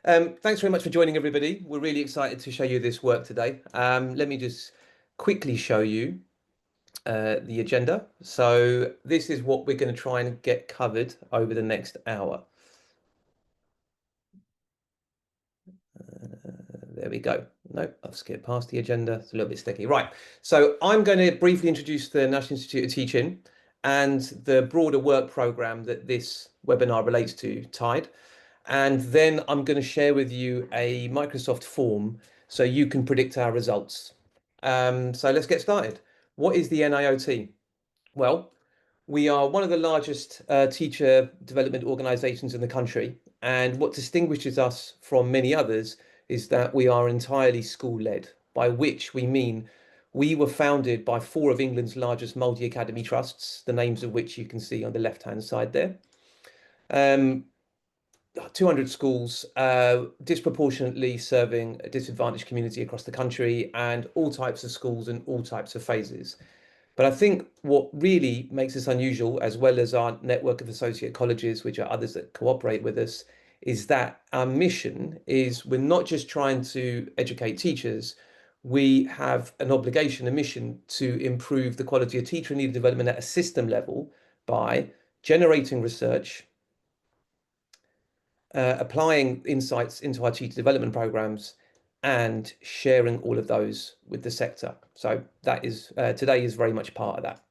Thanks very much for joining, everybody. We're really excited to show you this work today. Let me just quickly show you the agenda. So this is what we're going to try and get covered over the next hour. There we go. Nope, I've skipped past the agenda. It's a little bit sticky. Right. So I'm going to briefly introduce the National Institute of Teaching and the broader work program that this webinar relates to, TIDE. And then I'm going to share with you a Microsoft form so you can predict our results. So let's get started. What is the NIoT? Well, we are one of the largest teacher development organizations in the country. And what distinguishes us from many others is that we are entirely school-led, by which we mean we were founded by 4 of England's largest multi-academy trusts, the names of which you can see on the left-hand side there. 200 schools, disproportionately serving a disadvantaged community across the country, and all types of schools and all types of phases. But I think what really makes us unusual, as well as our network of associate colleges, which are others that cooperate with us, is that our mission is we're not just trying to educate teachers, we have an obligation, a mission to improve the quality of teacher and leader development at a system level by generating research, applying insights into our teacher development programs, and sharing all of those with the sector. So that is today is very much part of that.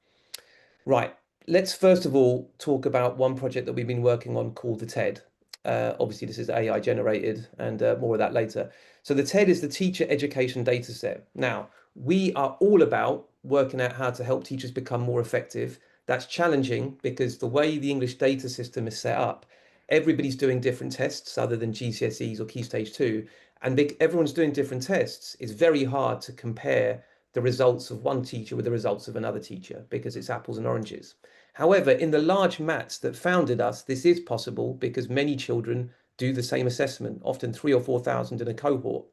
Right, let's first of all talk about one project that we've been working on called the TED. Obviously, this is AI generated, and more of that later. So the TED is the Teacher Education Dataset. Now, we are all about working out how to help teachers become more effective. That's challenging because the way the English data system is set up, everybody's doing different tests other than GCSEs or Key Stage 2, and everyone's doing different tests. It's very hard to compare the results of one teacher with the results of another teacher because it's apples and oranges. However, in the large mats that founded us, this is possible because many children do the same assessment, often 3,000 or 4,000 in a cohort.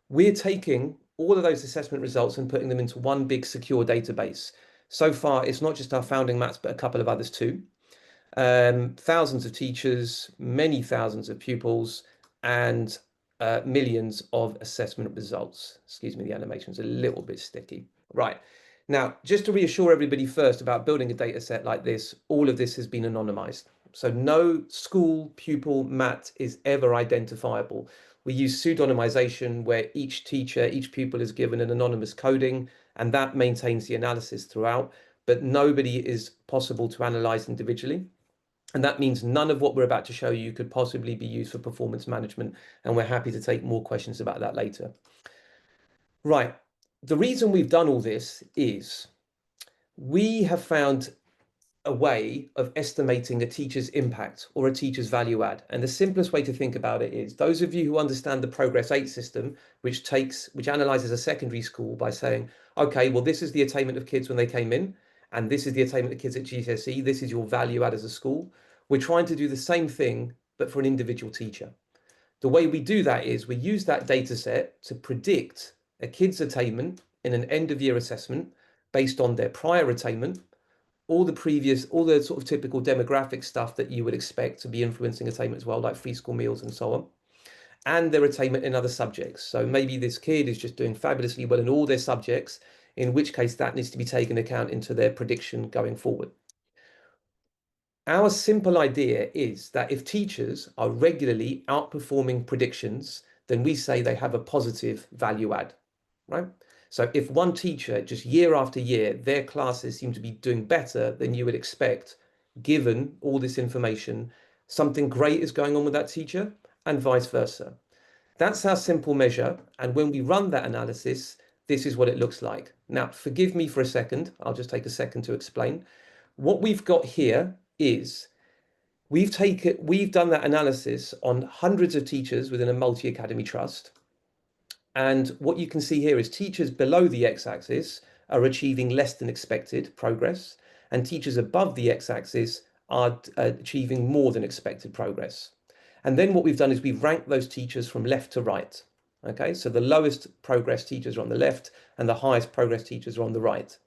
We're taking all of those assessment results and putting them into one big secure database. So far, it's not just our founding mats, but a couple of others too. Thousands of teachers, many thousands of pupils, and millions of assessment results. Excuse me, the animation's a little bit sticky. Right. Now, just to reassure everybody first about building a data set like this, all of this has been anonymized. So no school pupil mat is ever identifiable. We use pseudonymization where each teacher, each pupil is given an anonymous coding, and that maintains the analysis throughout, but nobody is possible to analyze individually. And that means none of what we're about to show you could possibly be used for performance management. And we're happy to take more questions about that later. Right. The reason we've done all this is we have found a way of estimating a teacher's impact or a teacher's value add. And the simplest way to think about it is those of you who understand the Progress 8 system, which analyzes a secondary school by saying, okay, well, this is the attainment of kids when they came in, and this is the attainment of kids at GCSE. This is your value add as a school. We're trying to do the same thing, but for an individual teacher. The way we do that is we use that data set to predict a kid's attainment in an end of year assessment based on their prior attainment, all the sort of typical demographic stuff that you would expect to be influencing attainment as well, like free school meals and so on, and their attainment in other subjects. So maybe this kid is just doing fabulously well in all their subjects, in which case that needs to be taken account into their prediction going forward. Our simple idea is that if teachers are regularly outperforming predictions, then we say they have a positive value add, right? So if one teacher, just year after year, their classes seem to be doing better than you would expect, given all this information, something great is going on with that teacher, and vice versa. That's our simple measure. And when we run that analysis, this is what it looks like. Now, forgive me for a second. I'll just take a second to explain. What we've got here is we've done that analysis on hundreds of teachers within a multi-academy trust. And what you can see here is teachers below the x-axis are achieving less than expected progress, and teachers above the x-axis are achieving more than expected progress. And then what we've done is we've ranked those teachers from left to right. Okay, so the lowest progress teachers are on the left and the highest progress teachers are on the right.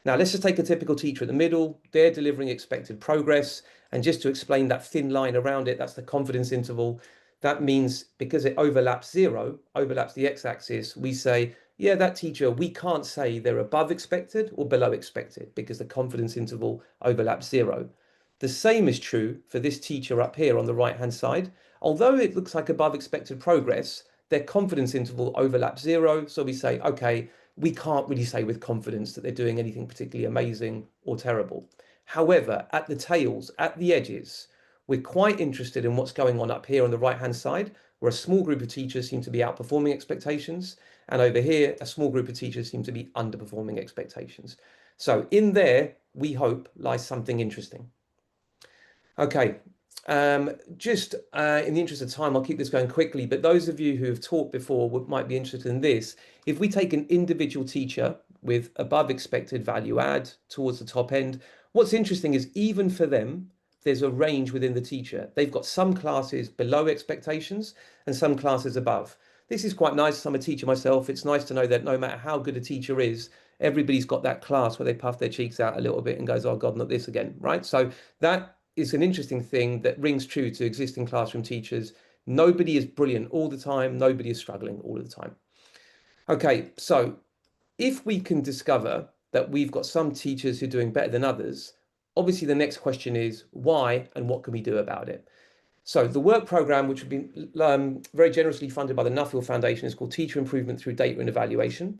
Now, let's just take a typical teacher at the middle. They're delivering expected progress. And just to explain that thin line around it, that's the confidence interval. That means because it overlaps 0, overlaps the x-axis, we say, yeah, that teacher, we can't say they're above expected or below expected because the confidence interval overlaps 0. The same is true for this teacher up here on the right-hand side. Although it looks like above expected progress, their confidence interval overlaps 0. So we say, okay, we can't really say with confidence that they're doing anything particularly amazing or terrible. However, at the tails, at the edges, we're quite interested in what's going on up here on the right-hand side, where a small group of teachers seem to be outperforming expectations, and over here, a small group of teachers seem to be underperforming expectations. So in there, we hope, lies something interesting. Okay, just in the interest of time, I'll keep this going quickly, but those of you who have taught before might be interested in this. If we take an individual teacher with above expected value add towards the top end, what's interesting is even for them, there's a range within the teacher. They've got some classes below expectations and some classes above. This is quite nice. I'm a teacher myself. It's nice to know that no matter how good a teacher is, everybody's got that class where they puff their cheeks out a little bit and goes, oh God, not this again, right? So that is an interesting thing that rings true to existing classroom teachers. Nobody is brilliant all the time. Nobody is struggling all of the time. Okay, so if we can discover that we've got some teachers who are doing better than others, obviously the next question is why and what can we do about it? So the work program, which has been very generously funded by the Nuffield Foundation, is called Teacher Improvement Through Data and Evaluation.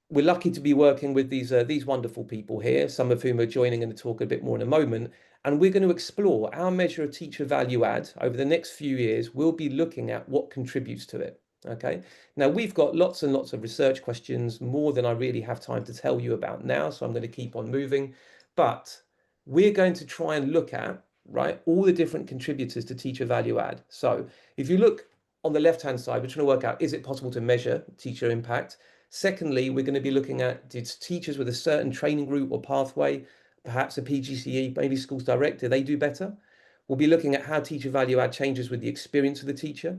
We're lucky to be working with these wonderful people here, some of whom are joining in the talk a bit more in a moment. And we're going to explore our measure of teacher value add over the next few years. We'll be looking at what contributes to it. Okay. Now we've got lots and lots of research questions, more than I really have time to tell you about now. So I'm going to keep on moving, but we're going to try and look at, right, all the different contributors to teacher value add. So if you look on the left-hand side, we're trying to work out, is it possible to measure teacher impact? Secondly, we're going to be looking at, did teachers with a certain training route or pathway, perhaps a PGCE, maybe schools direct, do they do better? We'll be looking at how teacher value add changes with the experience of the teacher.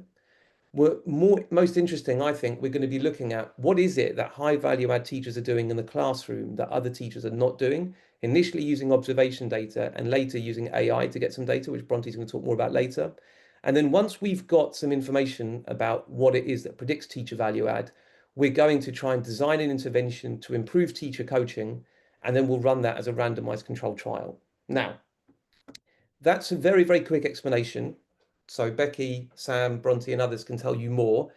Most interesting, I think, we're going to be looking at what is it that high value add teachers are doing in the classroom that other teachers are not doing, initially using observation data and later using AI to get some data, which Bronte's going to talk more about later. And then once we've got some information about what it is that predicts teacher value add, we're going to try and design an intervention to improve teacher coaching, and then we'll run that as a randomized controlled trial. Now, that's a very, very quick explanation. So Becky, Sam, Bronte, and others can tell you more.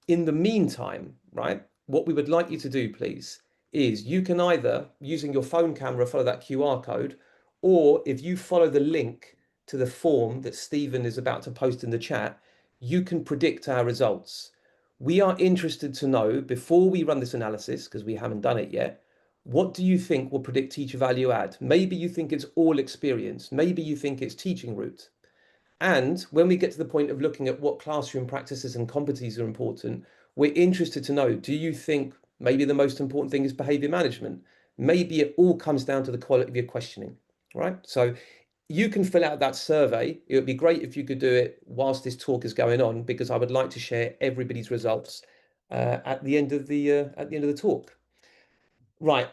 In the meantime, right, what we would like you to do, please, is you can either, using your phone camera, follow that QR code, or if you follow the link to the form that Stephen is about to post in the chat, you can predict our results. We are interested to know, before we run this analysis, because we haven't done it yet, what do you think will predict teacher value add? Maybe you think it's all experience. Maybe you think it's teaching route. And when we get to the point of looking at what classroom practices and competencies are important, we're interested to know, do you think maybe the most important thing is behavior management? Maybe it all comes down to the quality of your questioning, right? So you can fill out that survey. It would be great if you could do it whilst this talk is going on, because I would like to share everybody's results at the end of the talk. Right.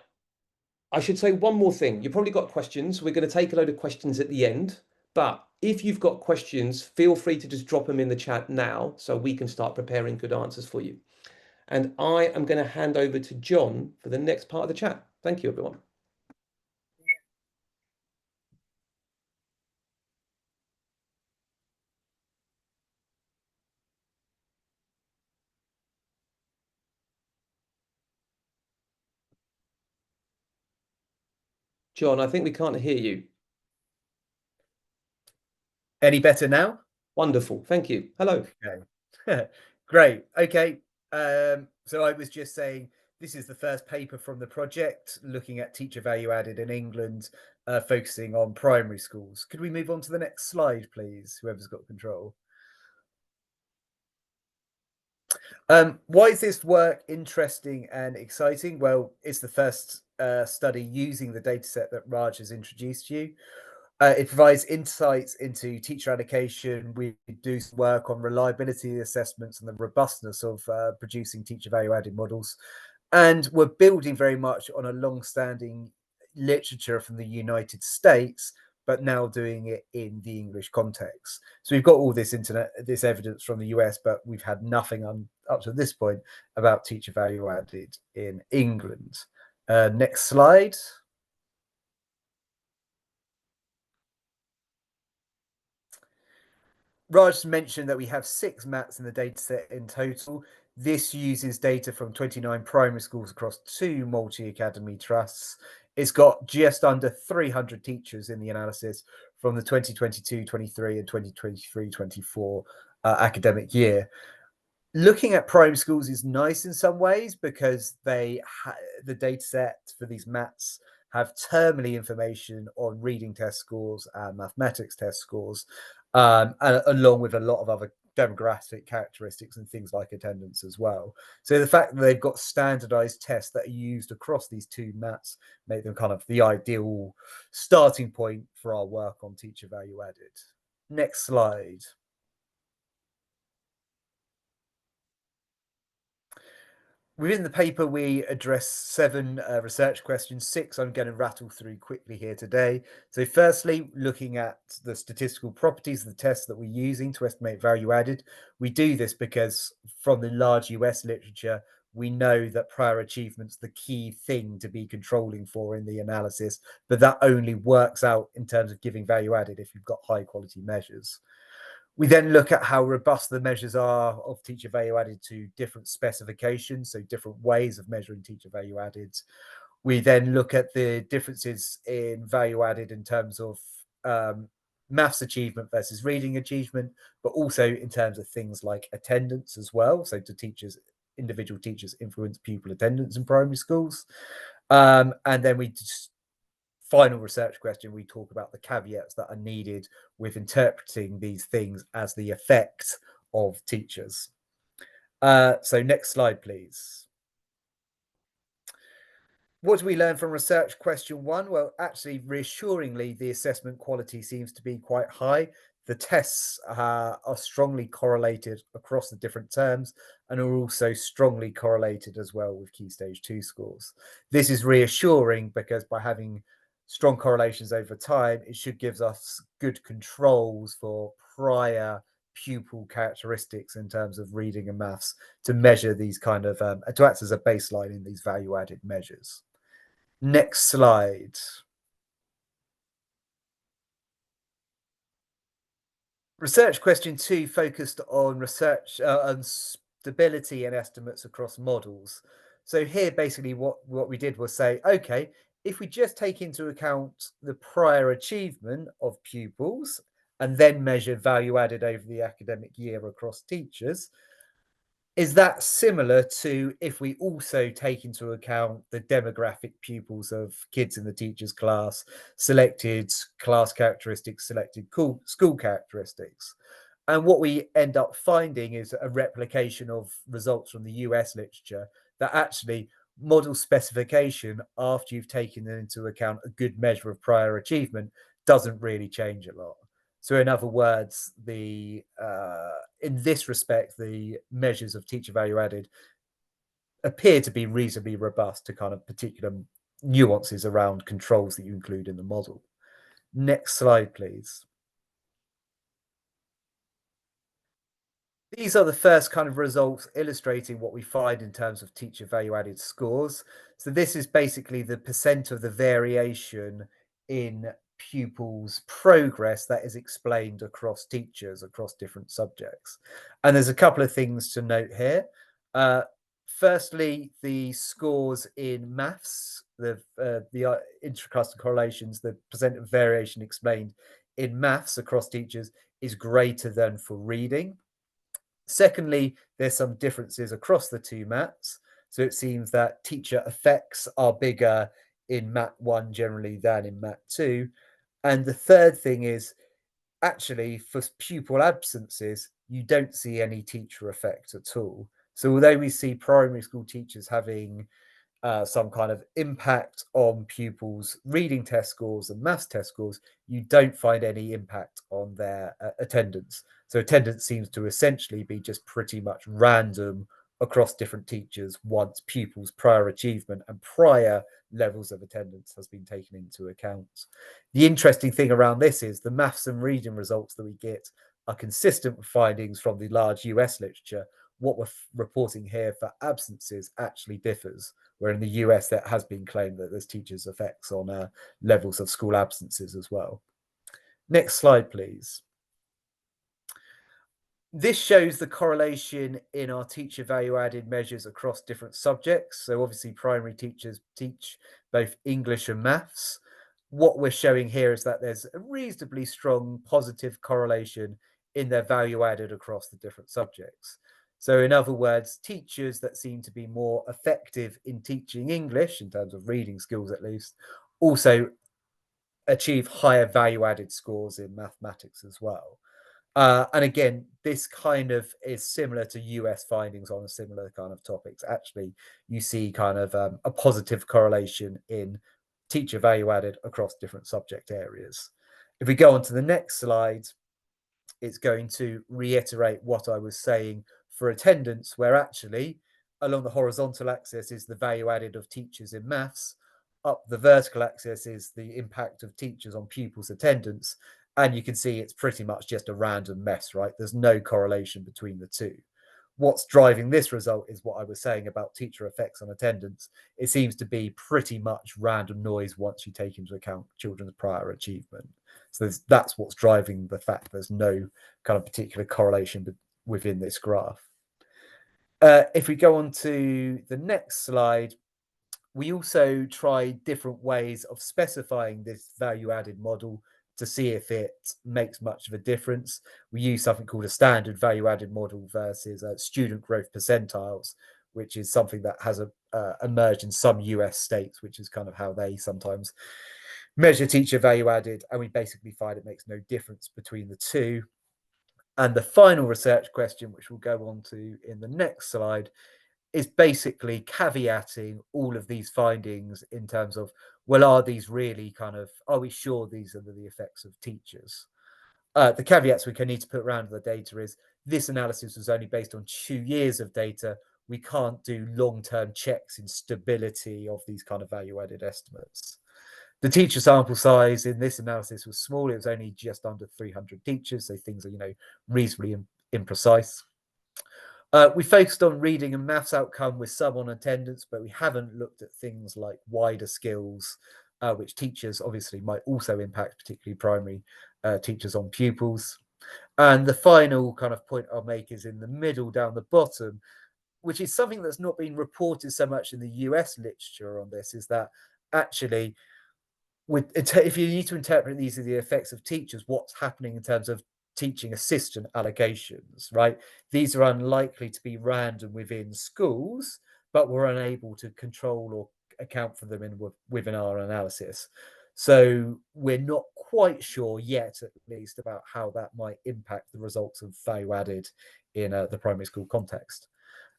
I should say one more thing. You've probably got questions. We're going to take a load of questions at the end, but if you've got questions, feel free to just drop them in the chat now so we can start preparing good answers for you. And I am going to hand over to John for the next part of the chat. Thank you, everyone. John, I think we can't hear you. Any better now? Wonderful. Thank you. Hello. Okay. Great. Okay. So I was just saying, this is the first paper from the project looking at teacher value added in England, focusing on primary schools. Could we move on to the next slide, please? Whoever's got control. Why is this work interesting and exciting? Well, it's the first study using the dataset that Raj has introduced you. It provides insights into teacher allocation. We do some work on reliability assessments and the robustness of producing teacher value added models. And we're building very much on a long-standing literature from the United States but now doing it in the English context. So we've got all this evidence from the US, but we've had nothing up to this point about teacher value added in England. Next slide. Raj mentioned that we have 6 maps in the data set in total. This uses data from 29 primary schools across 2 multi-academy trusts. It's got just under 300 teachers in the analysis from the 2022-23 and 2023-24 academic year. Looking at primary schools is nice in some ways because the data set for these maps have termly information on reading test scores and mathematics test scores, and along with a lot of other demographic characteristics and things like attendance as well. So the fact that they've got standardized tests that are used across these 2 maps make them kind of the ideal starting point for our work on teacher value added. Next slide. Within the paper, we address 7 research questions. 6 I'm going to rattle through quickly here today. So firstly, looking at the statistical properties of the tests that we're using to estimate value added. We do this because from the large US literature, we know that prior achievement's the key thing to be controlling for in the analysis, but that only works out in terms of giving value added if you've got high quality measures. We then look at how robust the measures are of teacher value added to different specifications, so different ways of measuring teacher value added. We then look at the differences in value added in terms of maths achievement versus reading achievement, but also in terms of things like attendance as well. So do individual teachers influence pupil attendance in primary schools? And then we just final research question, we talk about the caveats that are needed with interpreting these things as the effect of teachers. So next slide, please. What do we learn from research question 1? Well, actually, reassuringly, the assessment quality seems to be quite high. The tests are strongly correlated across the different terms and are also strongly correlated as well with Key Stage 2 scores. This is reassuring because by having strong correlations over time, it should give us good controls for prior pupil characteristics in terms of reading and maths to measure these kind of, to act as a baseline in these value added measures. Next slide. Research question 2 focused on research on stability and estimates across models. So here, basically, what we did was say, okay, if we just take into account the prior achievement of pupils and then measure value added over the academic year across teachers, is that similar to if we also take into account the demographic pupils of kids in the teacher's class, selected class characteristics, selected school characteristics? And what we end up finding is a replication of results from the US literature that actually model specification after you've taken into account a good measure of prior achievement doesn't really change a lot. So in other words, in this respect, the measures of teacher value added appear to be reasonably robust to kind of particular nuances around controls that you include in the model. Next slide, please. These are the first kind of results illustrating what we find in terms of teacher value added scores. So this is basically the percent of the variation in pupils' progress that is explained across teachers, across different subjects. And there's a couple of things to note here. Firstly, the scores in maths, the intracluster correlations, the percent of variation explained in maths across teachers is greater than for reading. Secondly, there's some differences across the 2 maps. So it seems that teacher effects are bigger in Mat 1 generally than in Mat 2. And the third thing is actually for pupil absences, you don't see any teacher effect at all. So although we see primary school teachers having some kind of impact on pupils' reading test scores and maths test scores, you don't find any impact on their attendance. So attendance seems to essentially be just pretty much random across different teachers once pupils' prior achievement and prior levels of attendance has been taken into account. The interesting thing around this is the maths and reading results that we get are consistent with findings from the large US literature. What we're reporting here for absences actually differs, where in the US that has been claimed that there's teachers' effects on levels of school absences as well. Next slide, please. This shows the correlation in our teacher value added measures across different subjects. So obviously primary teachers teach both English and maths. What we're showing here is that there's a reasonably strong positive correlation in their value added across the different subjects. So in other words, teachers that seem to be more effective in teaching English, in terms of reading skills at least, also achieve higher value added scores in mathematics as well. And again, this kind of is similar to US findings on a similar kind of topics. Actually, you see kind of a positive correlation in teacher value added across different subject areas. If we go on to the next slide, it's going to reiterate what I was saying for attendance, where actually along the horizontal axis is the value added of teachers in maths, up the vertical axis is the impact of teachers on pupils' attendance, and you can see it's pretty much just a random mess, right? There's no correlation between the two. What's driving this result is what I was saying about teacher effects on attendance. It seems to be pretty much random noise once you take into account children's prior achievement. So that's what's driving the fact there's no kind of particular correlation within this graph. If we go on to the next slide, we also tried different ways of specifying this value added model to see if it makes much of a difference. We use something called a standard value added model versus student growth percentiles, which is something that has emerged in some US states, which is kind of how they sometimes measure teacher value added. And we basically find it makes no difference between the two. And the final research question, which we'll go on to in the next slide, is basically caveating all of these findings in terms of, well, are these really kind of, are we sure these are the effects of teachers? The caveats we can need to put around the data is this analysis was only based on 2 years of data. We can't do long-term checks in stability of these kind of value-added estimates. The teacher sample size in this analysis was small. It was only just under 300 teachers, so things are, reasonably imprecise. We focused on reading and maths outcome with some on attendance, but we haven't looked at things like wider skills, which teachers obviously might also impact, particularly primary teachers on pupils. And the final kind of point I'll make is in the middle down the bottom, which is something that's not been reported so much in the US literature on this, is that actually, if you need to interpret these as the effects of teachers, what's happening in terms of teaching assistant allocations, right? These are unlikely to be random within schools, but we're unable to control or account for them within our analysis. So we're not quite sure yet, at least, about how that might impact the results of value added in the primary school context.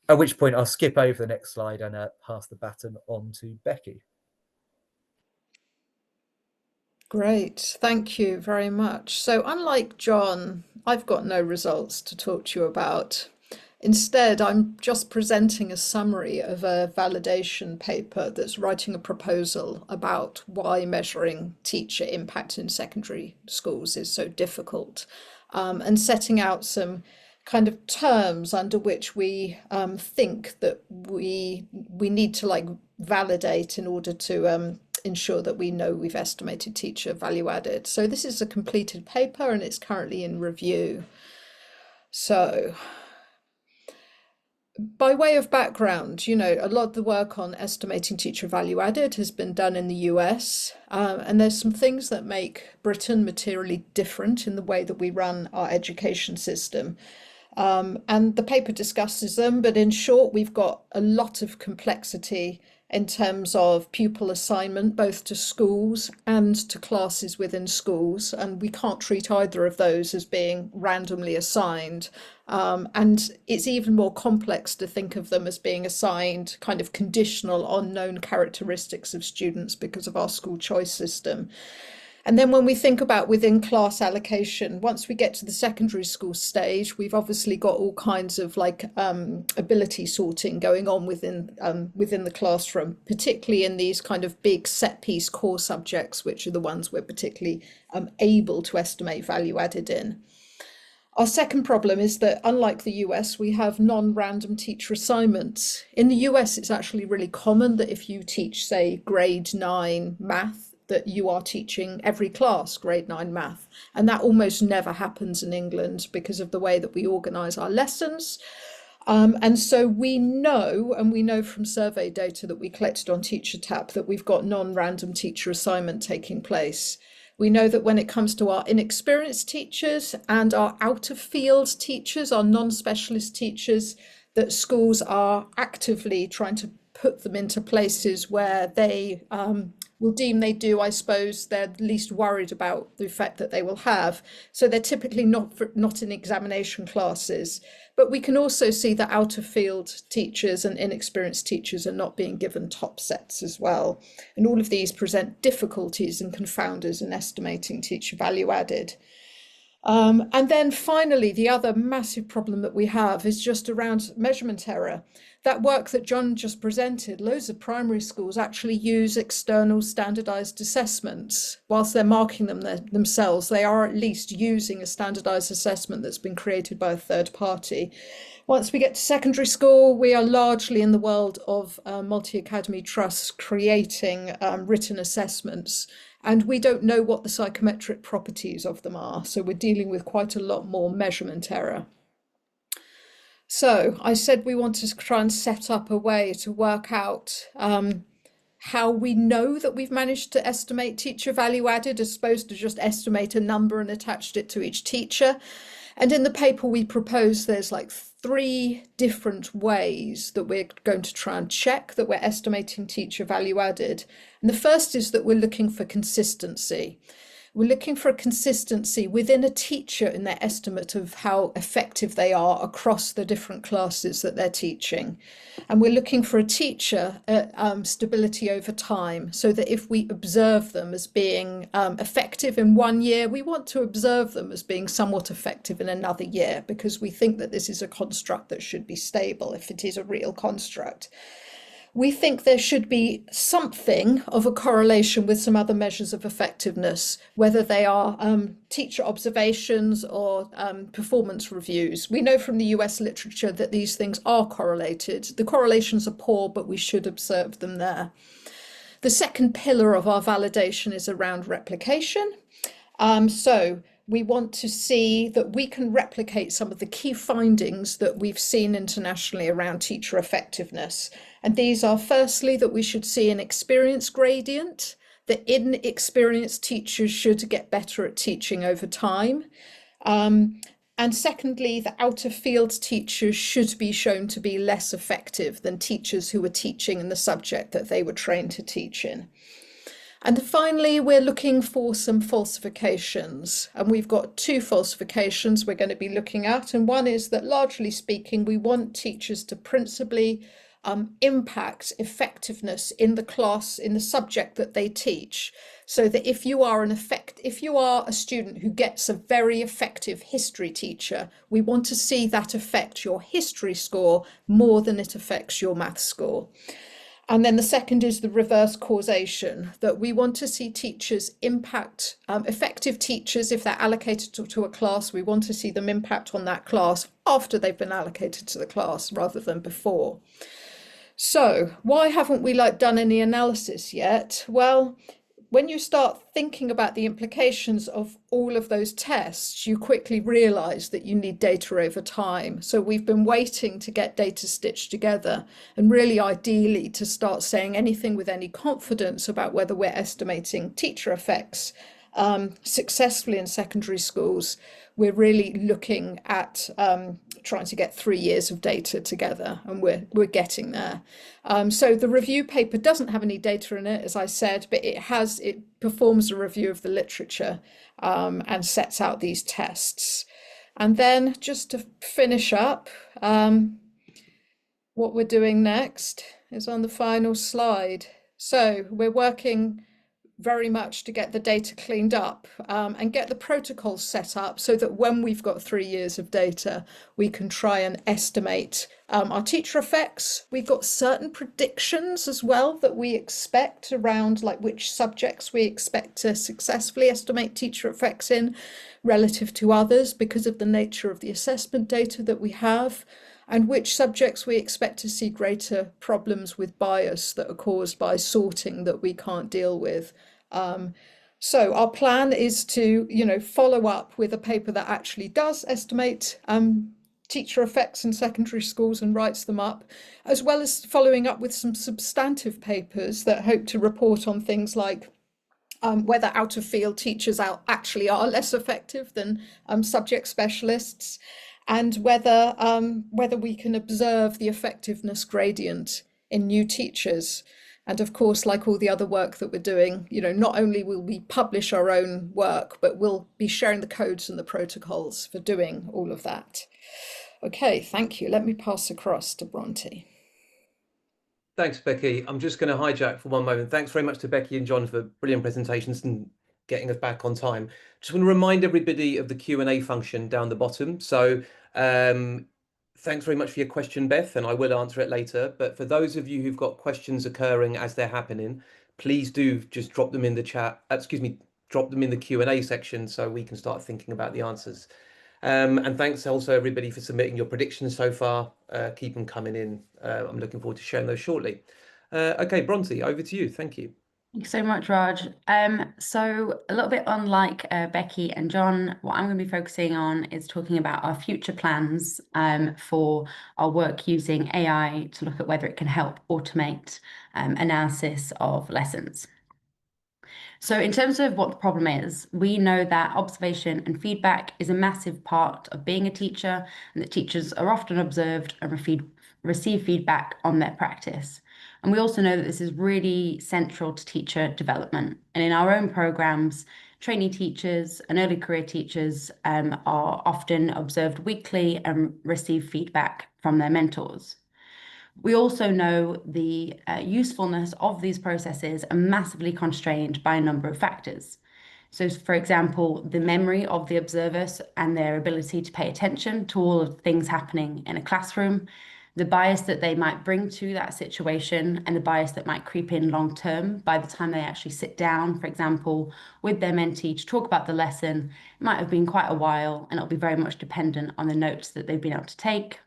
At which point I'll skip over the next slide and pass the baton on to Becky. Great, thank you very much. So unlike John, I've got no results to talk to you about. Instead, I'm just presenting a summary of a validation paper that's writing a proposal about why measuring teacher impact in secondary schools is so difficult, and setting out some kind of terms under which we think that we need to validate in order to ensure that we know we've estimated teacher value added. So this is a completed paper and it's currently in review. So by way of background, a lot of the work on estimating teacher value added has been done in the US, and there's some things that make Britain materially different in the way that we run our education system. And the paper discusses them, but in short, we've got a lot of complexity in terms of pupil assignment, both to schools and to classes within schools. And we can't treat either of those as being randomly assigned. And it's even more complex to think of them as being assigned kind of conditional on known characteristics of students because of our school choice system. And then when we think about within class allocation, once we get to the secondary school stage, we've obviously got all kinds of like ability sorting going on within the classroom, particularly in these kind of big set piece core subjects, which are the ones we're particularly able to estimate value added in. Our second problem is that, unlike the US, we have non-random teacher assignments. In the US, it's actually really common that if you teach, say, grade 9 math, that you are teaching every class grade 9 math. And that almost never happens in England because of the way that we organise our lessons. And so we know from survey data that we collected on Teacher Tapp that we've got non-random teacher assignment taking place. We know that when it comes to our inexperienced teachers and our out-of-field teachers, our non-specialist teachers, that schools are actively trying to put them into places where they will deem they do, I suppose, they're least worried about the effect that they will have. So they're typically not in examination classes. But we can also see that out-of-field teachers and inexperienced teachers are not being given top sets as well. And all of these present difficulties and confounders in estimating teacher value added. And then finally, the other massive problem that we have is just around measurement error. That work that John just presented, loads of primary schools actually use external standardized assessments. Whilst they're marking them themselves, they are at least using a standardized assessment that's been created by a third party. Once we get to secondary school, we are largely in the world of multi-academy trusts creating written assessments. And we don't know what the psychometric properties of them are. So we're dealing with quite a lot more measurement error. So I said we want to try and set up a way to work out how we know that we've managed to estimate teacher value added as opposed to just estimate a number and attached it to each teacher. And in the paper we propose there's like 3 different ways that we're going to try and check that we're estimating teacher value added. And the first is that we're looking for consistency. We're looking for a consistency within a teacher in their estimate of how effective they are across the different classes that they're teaching. And we're looking for a teacher stability over time, so that if we observe them as being effective in 1 year, we want to observe them as being somewhat effective in another year, because we think that this is a construct that should be stable if it is a real construct. We think there should be something of a correlation with some other measures of effectiveness, whether they are teacher observations or performance reviews. We know from the US literature that these things are correlated. The correlations are poor, but we should observe them there. The second pillar of our validation is around replication. So we want to see that we can replicate some of the key findings that we've seen internationally around teacher effectiveness. And these are firstly that we should see an experience gradient, that inexperienced teachers should get better at teaching over time. And secondly, that out-of-field teachers should be shown to be less effective than teachers who were teaching in the subject that they were trained to teach in. And finally, we're looking for some falsifications, and we've got 2 falsifications we're going to be looking at. And one is that, largely speaking, we want teachers to principally impact effectiveness in the class, in the subject that they teach. So that if you are a student who gets a very effective history teacher, we want to see that affect your history score more than it affects your maths score. And then the second is the reverse causation, that we want to see teachers impact, effective teachers, if they're allocated to a class, we want to see them impact on that class after they've been allocated to the class rather than before. So why haven't we done any analysis yet? Well, when you start thinking about the implications of all of those tests, you quickly realize that you need data over time. So we've been waiting to get data stitched together, and really ideally to start saying anything with any confidence about whether we're estimating teacher effects successfully in secondary schools. We're really looking at trying to get 3 years of data together, and we're getting there. So the review paper doesn't have any data in it, as I said, but it performs a review of the literature and sets out these tests. And then just to finish up, what we're doing next is on the final slide. So we're working very much to get the data cleaned up and get the protocols set up so that when we've got 3 years of data, we can try and estimate our teacher effects. We've got certain predictions as well that we expect around like which subjects we expect to successfully estimate teacher effects in relative to others because of the nature of the assessment data that we have, and which subjects we expect to see greater problems with bias that are caused by sorting that we can't deal with. So our plan is to, follow up with a paper that actually does estimate teacher effects in secondary schools and writes them up, as well as following up with some substantive papers that hope to report on things like whether out of field teachers actually are less effective than subject specialists, and whether we can observe the effectiveness gradient in new teachers. And of course, like all the other work that we're doing, not only will we publish our own work, but we'll be sharing the codes and the protocols for doing all of that. Okay, thank you. Let me pass across to Bronte. Thanks, Becky. I'm just going to hijack for one moment. Thanks very much to Becky and John for brilliant presentations and getting us back on time. Just want to remind everybody of the Q&A function down the bottom. So thanks very much for your question, Beth, and I will answer it later. But for those of you who've got questions occurring as they're happening, please do just drop them in the chat. Drop them in the Q&A section so we can start thinking about the answers. And thanks also everybody for submitting your predictions so far. Keep them coming in. I'm looking forward to sharing those shortly. Okay, Bronte, over to you. Thank you. Thanks so much, Raj. So a little bit unlike Becky and John, what I'm going to be focusing on is talking about our future plans for our work using AI to look at whether it can help automate analysis of lessons. So in terms of what the problem is, we know that observation and feedback is a massive part of being a teacher, and that teachers are often observed and receive feedback on their practice. And we also know that this is really central to teacher development. And in our own programs, trainee teachers and early career teachers are often observed weekly and receive feedback from their mentors. We also know the usefulness of these processes are massively constrained by a number of factors. So, for example, the memory of the observers and their ability to pay attention to all of the things happening in a classroom, the bias that they might bring to that situation, and the bias that might creep in long term by the time they actually sit down, for example, with their mentee to talk about the lesson. It might have been quite a while, and it'll be very much dependent on the notes that they've been able to take.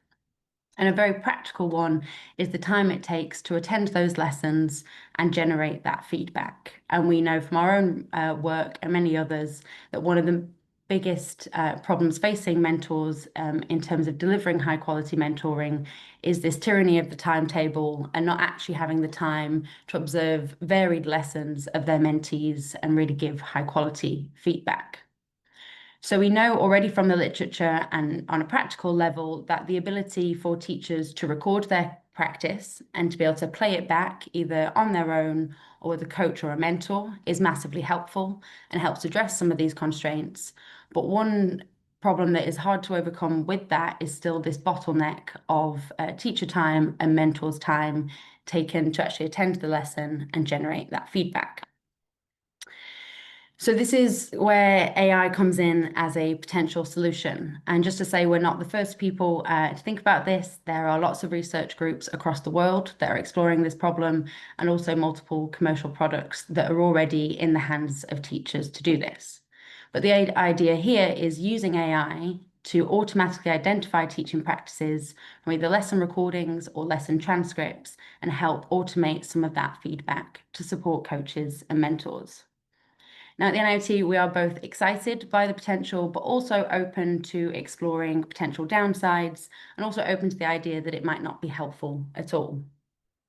And a very practical one is the time it takes to attend those lessons and generate that feedback. And we know from our own work and many others that one of the biggest problems facing mentors in terms of delivering high quality mentoring is this tyranny of the timetable and not actually having the time to observe varied lessons of their mentees and really give high quality feedback. So we know already from the literature and on a practical level that the ability for teachers to record their practice and to be able to play it back either on their own or with a coach or a mentor is massively helpful and helps address some of these constraints. But one problem that is hard to overcome with that is still this bottleneck of teacher time and mentors' time taken to actually attend the lesson and generate that feedback. So this is where AI comes in as a potential solution. And just to say, we're not the first people to think about this. There are lots of research groups across the world that are exploring this problem, and also multiple commercial products that are already in the hands of teachers to do this. But the idea here is using AI to automatically identify teaching practices from either lesson recordings or lesson transcripts and help automate some of that feedback to support coaches and mentors. Now, at the NIoT, we are both excited by the potential, but also open to exploring potential downsides, and also open to the idea that it might not be helpful at all.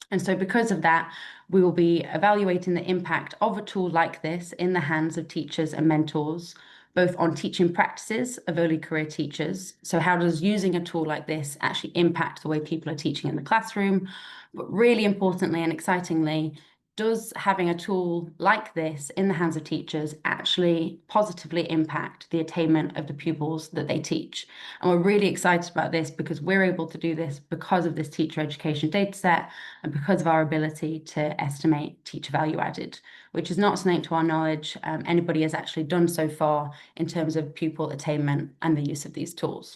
And so because of that, we will be evaluating the impact of a tool like this in the hands of teachers and mentors, both on teaching practices of early career teachers. So how does using a tool like this actually impact the way people are teaching in the classroom? But really importantly and excitingly, does having a tool like this in the hands of teachers actually positively impact the attainment of the pupils that they teach? And we're really excited about this because we're able to do this because of this teacher education data set and because of our ability to estimate teacher value added, which is not something to our knowledge anybody has actually done so far in terms of pupil attainment and the use of these tools.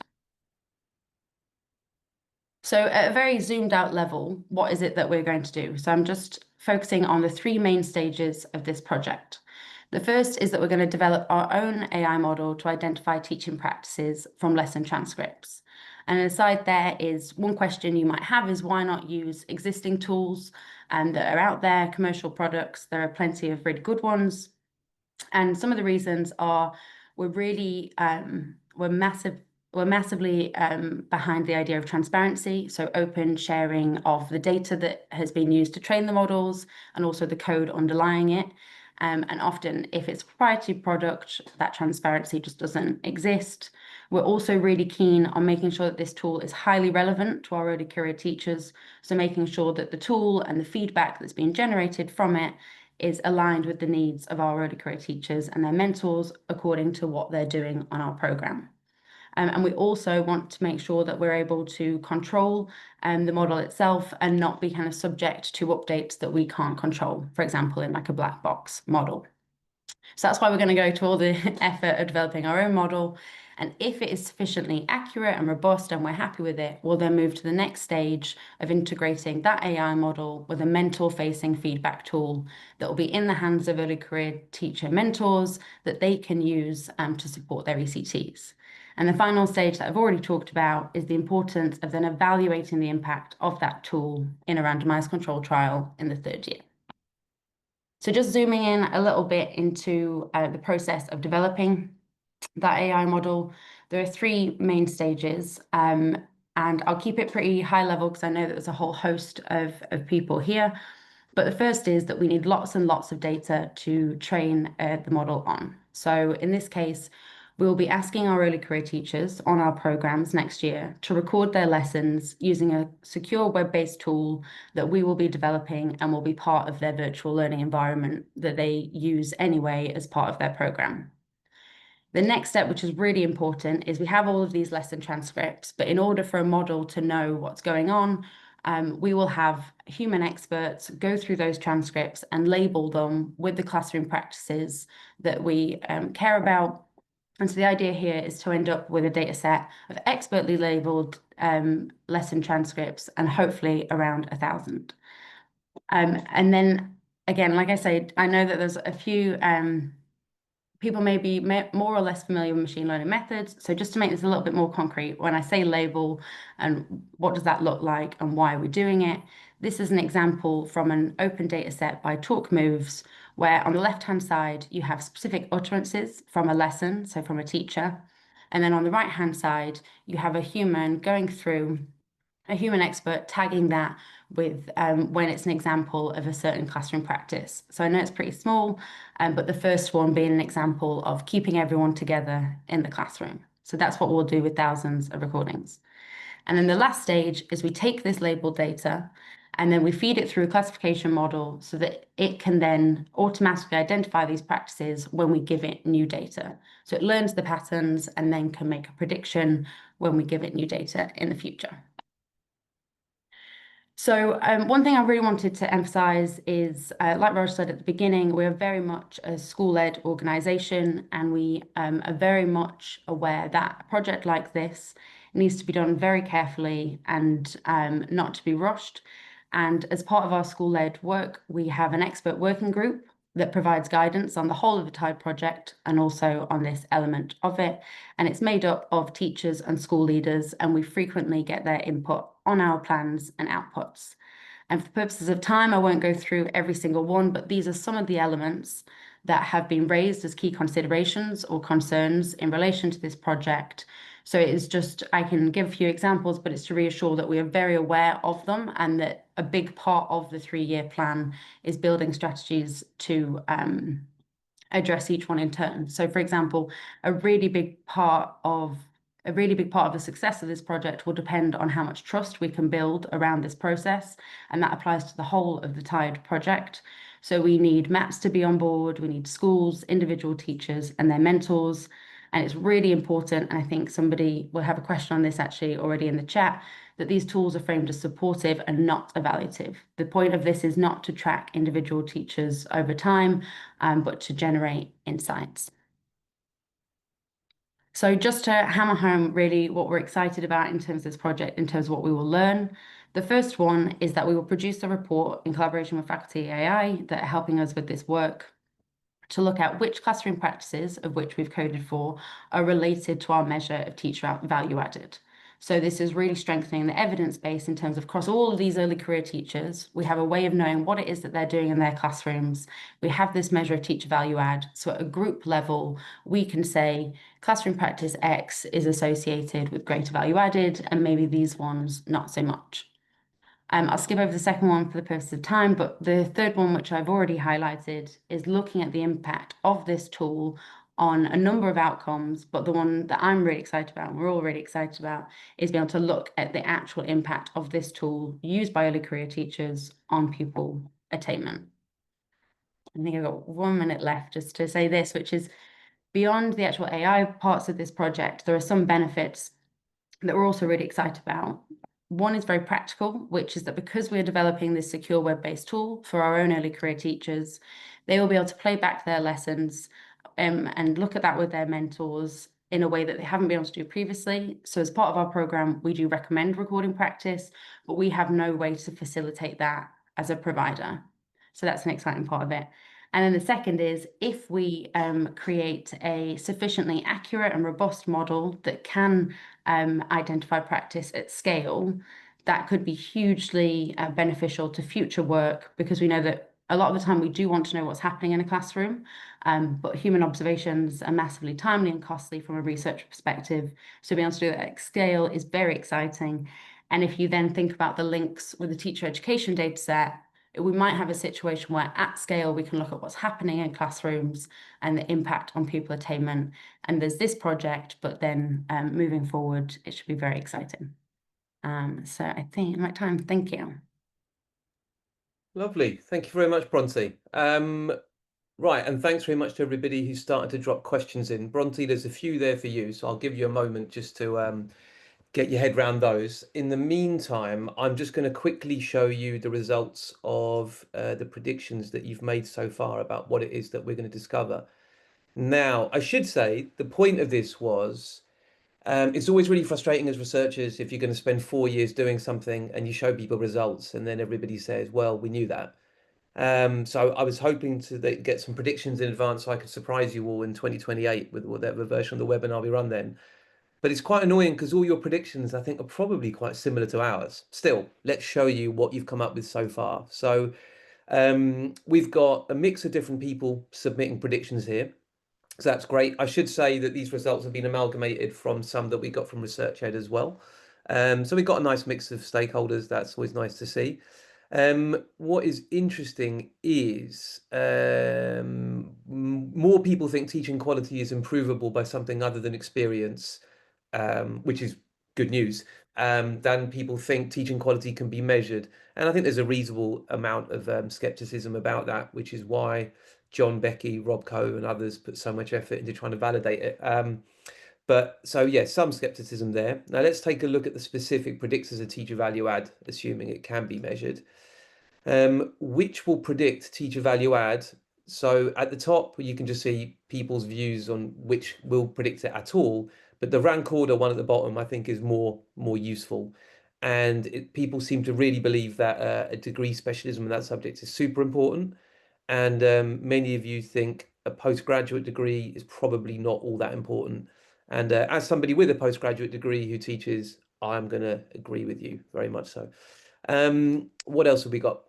So at a very zoomed out level, what is it that we're going to do? So I'm just focusing on the three main stages of this project. The first is that we're going to develop our own AI model to identify teaching practices from lesson transcripts. And aside there is one question you might have is why not use existing tools that are out there, commercial products? There are plenty of really good ones. And some of the reasons are we're massively behind the idea of transparency, so open sharing of the data that has been used to train the models and also the code underlying it. And often if it's a proprietary product, that transparency just doesn't exist. We're also really keen on making sure that this tool is highly relevant to our early career teachers. So making sure that the tool and the feedback that's being generated from it is aligned with the needs of our early career teachers and their mentors according to what they're doing on our program. And we also want to make sure that we're able to control the model itself and not be kind of subject to updates that we can't control, for example, in like a black box model. So that's why we're going to go to all the effort of developing our own model. And if it is sufficiently accurate and robust and we're happy with it, we'll then move to the next stage of integrating that AI model with a mentor-facing feedback tool that will be in the hands of early career teacher mentors that they can use to support their ECTs. And the final stage that I've already talked about is the importance of then evaluating the impact of that tool in a randomized control trial in the third year. So just zooming in a little bit into the process of developing that AI model, there are three main stages, and I'll keep it pretty high level because I know that there's a whole host of people here. But the first is that we need lots and lots of data to train the model on. So in this case, we'll be asking our early career teachers on our programs next year to record their lessons using a secure web-based tool that we will be developing and will be part of their virtual learning environment that they use anyway as part of their program. The next step, which is really important, is we have all of these lesson transcripts, but in order for a model to know what's going on, we will have human experts go through those transcripts and label them with the classroom practices that we care about. And so the idea here is to end up with a data set of expertly labeled lesson transcripts and hopefully around 1,000. And then again, like I said, I know that there's a few people may be more or less familiar with machine learning methods. So just to make this a little bit more concrete, when I say label and what does that look like and why are we doing it, this is an example from an open data set by TalkMoves, where on the left-hand side, you have specific utterances from a lesson, so from a teacher. And then on the right-hand side, you have a human going through, a human expert tagging that with when it's an example of a certain classroom practice. So I know it's pretty small, but the first one being an example of keeping everyone together in the classroom. So that's what we'll do with thousands of recordings. And then the last stage is we take this labeled data and then we feed it through a classification model so that it can then automatically identify these practices when we give it new data. So it learns the patterns and then can make a prediction when we give it new data in the future. So one thing I really wanted to emphasize is, like Roger said at the beginning, we're very much a school-led organization, and we are very much aware that a project like this needs to be done very carefully and not to be rushed. And as part of our school-led work, we have an expert working group that provides guidance on the whole of the TIDE project and also on this element of it. And it's made up of teachers and school leaders, and we frequently get their input on our plans and outputs. And for purposes of time, I won't go through every single one, but these are some of the elements that have been raised as key considerations or concerns in relation to this project. So it is just, I can give a few examples, but it's to reassure that we are very aware of them and that a big part of the 3-year plan is building strategies to address each one in turn. So for example, a really big part of the success of this project will depend on how much trust we can build around this process, and that applies to the whole of the TIDE project. So we need MAPs to be on board, we need schools, individual teachers and their mentors. And it's really important, and I think somebody will have a question on this actually already in the chat, that these tools are framed as supportive and not evaluative. The point of this is not to track individual teachers over time, but to generate insights. So just to hammer home really what we're excited about in terms of this project, in terms of what we will learn. The first one is that we will produce a report in collaboration with faculty AI that are helping us with this work to look at which classroom practices, of which we've coded for, are related to our measure of teacher value added. So this is really strengthening the evidence base in terms of across all of these early career teachers, we have a way of knowing what it is that they're doing in their classrooms. We have this measure of teacher value add. So at a group level, we can say classroom practice X is associated with greater value added, and maybe these ones not so much. I'll skip over the second one for the purpose of time, but the third one, which I've already highlighted, is looking at the impact of this tool on a number of outcomes. But the one that I'm really excited about, and we're all really excited about, is being able to look at the actual impact of this tool used by early career teachers on pupil attainment. I think I've got 1 minute left just to say this, which is beyond the actual AI parts of this project, there are some benefits that we're also really excited about. One is very practical, which is that because we're developing this secure web-based tool for our own early career teachers, they will be able to play back their lessons and look at that with their mentors in a way that they haven't been able to do previously. So as part of our program, we do recommend recording practice, but we have no way to facilitate that as a provider. So that's an exciting part of it. And then the second is if we create a sufficiently accurate and robust model that can identify practice at scale, that could be hugely beneficial to future work, because we know that a lot of the time we do want to know what's happening in a classroom, but human observations are massively timely and costly from a research perspective. So being able to do that at scale is very exciting. And if you then think about the links with the teacher education data set, we might have a situation where at scale we can look at what's happening in classrooms and the impact on pupil attainment. And there's this project, but then moving forward, it should be very exciting. So I think my time. Thank you. Lovely. Thank you very much, Bronte. Right, and thanks very much to everybody who started to drop questions in. Bronte, there's a few there for you, so I'll give you a moment just to get your head around those. In the meantime, I'm just going to quickly show you the results of the predictions that you've made so far about what it is that we're going to discover. Now, I should say the point of this was it's always really frustrating as researchers if you're going to spend 4 years doing something and you show people results and then everybody says, well, we knew that. So I was hoping to get some predictions in advance so I could surprise you all in 2028 with whatever version of the webinar we run then. But it's quite annoying because all your predictions, I think, are probably quite similar to ours. Still, let's show you what you've come up with so far. So we've got a mix of different people submitting predictions here. So that's great. I should say that these results have been amalgamated from some that we got from ResearchEd as well. So we've got a nice mix of stakeholders. That's always nice to see. What is interesting is more people think teaching quality is improvable by something other than experience, which is good news, than people think teaching quality can be measured. And I think there's a reasonable amount of skepticism about that, which is why John, Becky, Rob Coe and others put so much effort into trying to validate it. But so, yeah, some skepticism there. Now let's take a look at the specific predictors of teacher value add, assuming it can be measured, which will predict teacher value add. So at the top, you can just see people's views on which will predict it at all. But the rank order one at the bottom, I think, is more useful. And people seem to really believe that a degree specialism in that subject is super important. And many of you think a postgraduate degree is probably not all that important. And as somebody with a postgraduate degree who teaches, I'm going to agree with you very much so. What else have we got?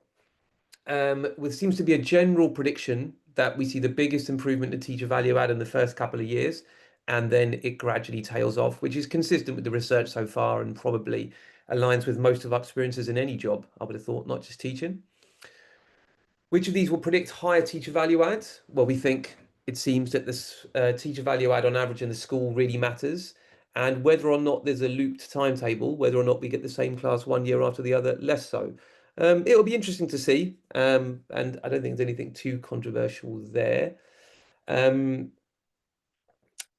There seems to be a general prediction that we see the biggest improvement in teacher value add in the first couple of years, and then it gradually tails off, which is consistent with the research so far and probably aligns with most of our experiences in any job, I would have thought, not just teaching. Which of these will predict higher teacher value add? Well, we think it seems that this teacher value add on average in the school really matters, and whether or not there's a looped timetable, whether or not we get the same class 1 year after the other, less so. It'll be interesting to see, and I don't think there's anything too controversial there. Some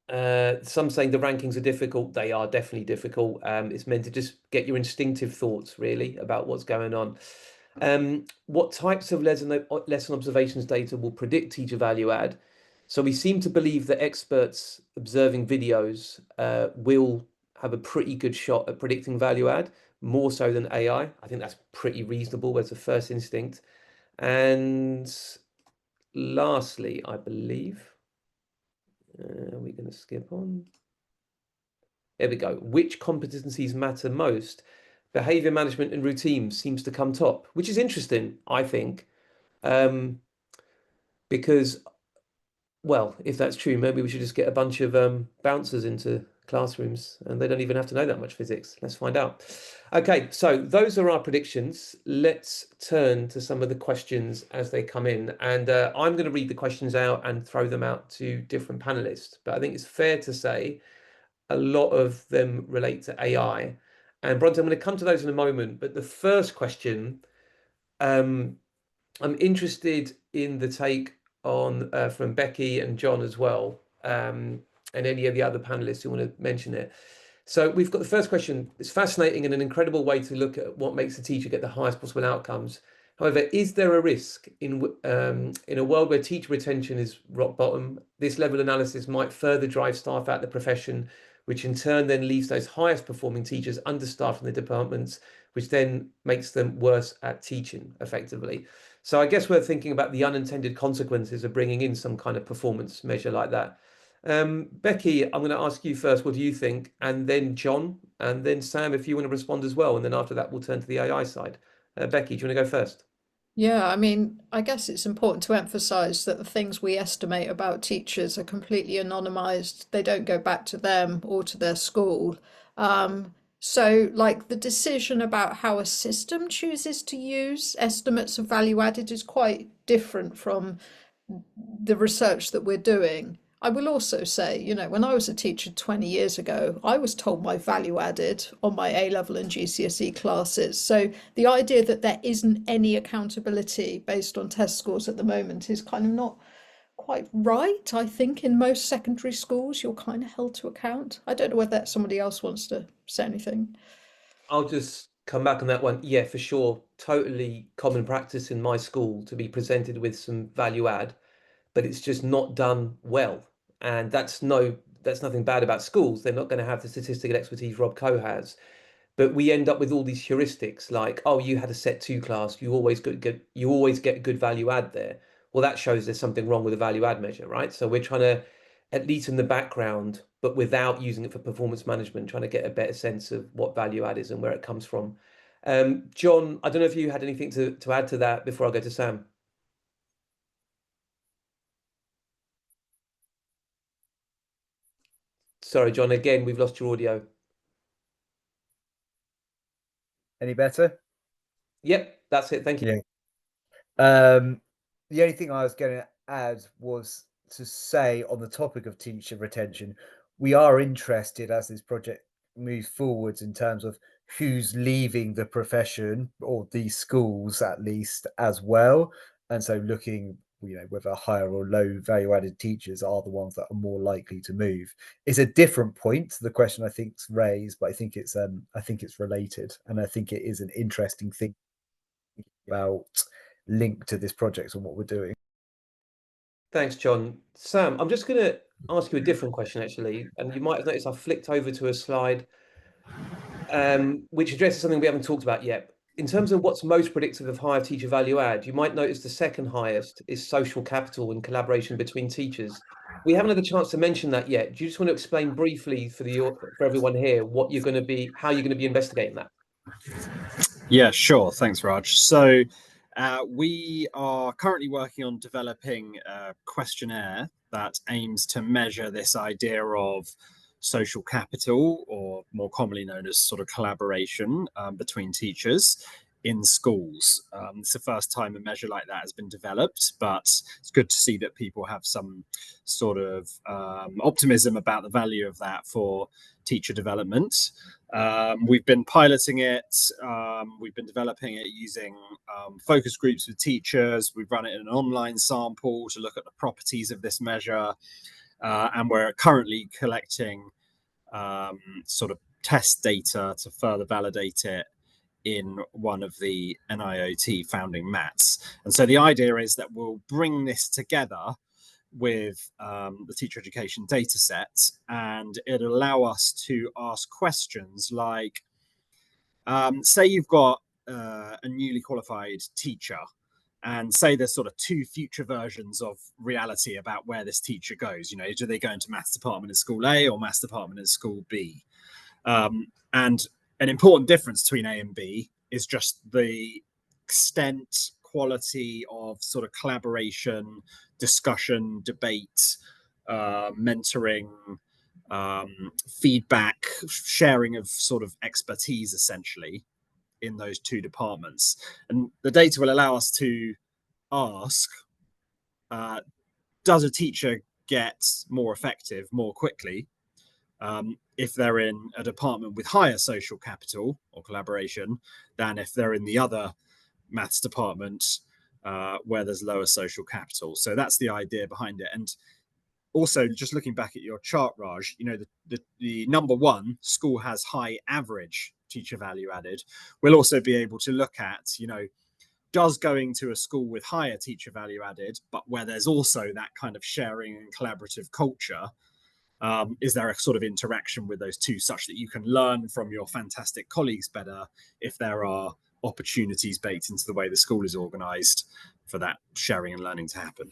saying the rankings are difficult. They are definitely difficult. It's meant to just get your instinctive thoughts really about what's going on. What types of lesson observations data will predict teacher value add? So we seem to believe that experts observing videos will have a pretty good shot at predicting value add, more so than AI. I think that's pretty reasonable as a first instinct. And lastly, I believe, are we going to skip on? There we go. Which competencies matter most? Behavior management and routine seems to come top, which is interesting, I think, because, well, if that's true, maybe we should just get a bunch of bouncers into classrooms and they don't even have to know that much physics. Let's find out. Okay, so those are our predictions. Let's turn to some of the questions as they come in. And I'm going to read the questions out and throw them out to different panelists. But I think it's fair to say a lot of them relate to AI. And Bronte, I'm going to come to those in a moment. But the first question, I'm interested in the take on from Becky and John as well, and any of the other panelists who want to mention it. So we've got the first question. It's fascinating and an incredible way to look at what makes a teacher get the highest possible outcomes. However, is there a risk in a world where teacher retention is rock bottom? This level of analysis might further drive staff out of the profession, which in turn then leaves those highest performing teachers understaffed in the departments, which then makes them worse at teaching effectively. So I guess we're thinking about the unintended consequences of bringing in some kind of performance measure like that. Becky, I'm going to ask you first, what do you think? And then John, and then Sam, if you want to respond as well. And then after that, we'll turn to the AI side. Becky, do you want to go first? Yeah, I mean, I guess it's important to emphasize that the things we estimate about teachers are completely anonymized. They don't go back to them or to their school. So, like, the decision about how a system chooses to use estimates of value added is quite different from the research that we're doing. I will also say, you know, when I was a teacher 20 years ago, I was told my value added on my A level and GCSE classes. So the idea that there isn't any accountability based on test scores at the moment is kind of not quite right. I think in most secondary schools, you're kind of held to account. I don't know whether somebody else wants to say anything. I'll just come back on that one. Yeah, for sure. Totally common practice in my school to be presented with some value add, but it's just not done well. And that's nothing bad about schools. They're not going to have the statistical expertise Rob Coe has. But we end up with all these heuristics like, oh, you had a set two class, you always get good value add there. Well, that shows there's something wrong with the value add measure, right? So we're trying to, at least in the background, but without using it for performance management, trying to get a better sense of what value add is and where it comes from. John, I don't know if you had anything to add to that before I go to Sam. Sorry, John, again, we've lost your audio. Any better? Yep, that's it. Thank you. Yeah. The only thing I was going to add was to say on the topic of teacher retention, we are interested as this project moves forwards in terms of who's leaving the profession or these schools at least as well. And so looking, you know, whether higher or low value added teachers are the ones that are more likely to move. It's a different point to the question I think's raised, but I think it's related, and I think it is an interesting thing about link to this project and what we're doing. Thanks, John. Sam, I'm just going to ask you a different question, actually. And you might have noticed I flicked over to a slide which addresses something we haven't talked about yet. In terms of what's most predictive of higher teacher value add, you might notice the second highest is social capital and collaboration between teachers. We haven't had the chance to mention that yet. Do you just want to explain briefly for everyone here what you're going to be, how you're going to be investigating that? Yeah, sure. Thanks, Raj. So we are currently working on developing a questionnaire that aims to measure this idea of social capital, or more commonly known as sort of collaboration between teachers in schools. It's the first time a measure like that has been developed, but it's good to see that people have some sort of optimism about the value of that for teacher development. We've been piloting it. We've been developing it using focus groups with teachers. We've run it in an online sample to look at the properties of this measure. And we're currently collecting sort of test data to further validate it in one of the NIoT founding mats. And so the idea is that we'll bring this together with the teacher education data set, and it'll allow us to ask questions like, say you've got a newly qualified teacher, and say there's sort of two future versions of reality about where this teacher goes. You know, do they go into maths department in school A or maths department in school B? And an important difference between A and B is just the extent, quality of sort of collaboration, discussion, debate, mentoring, feedback, sharing of sort of expertise, essentially, in those two departments. And the data will allow us to ask, does a teacher get more effective more quickly if they're in a department with higher social capital or collaboration than if they're in the other maths department where there's lower social capital? So that's the idea behind it. And also, just looking back at your chart, Raj, you know, the number one, school has high average teacher value added. We'll also be able to look at, you know, does going to a school with higher teacher value added, but where there's also that kind of sharing and collaborative culture, is there a sort of interaction with those two such that you can learn from your fantastic colleagues better if there are opportunities baked into the way the school is organised for that sharing and learning to happen?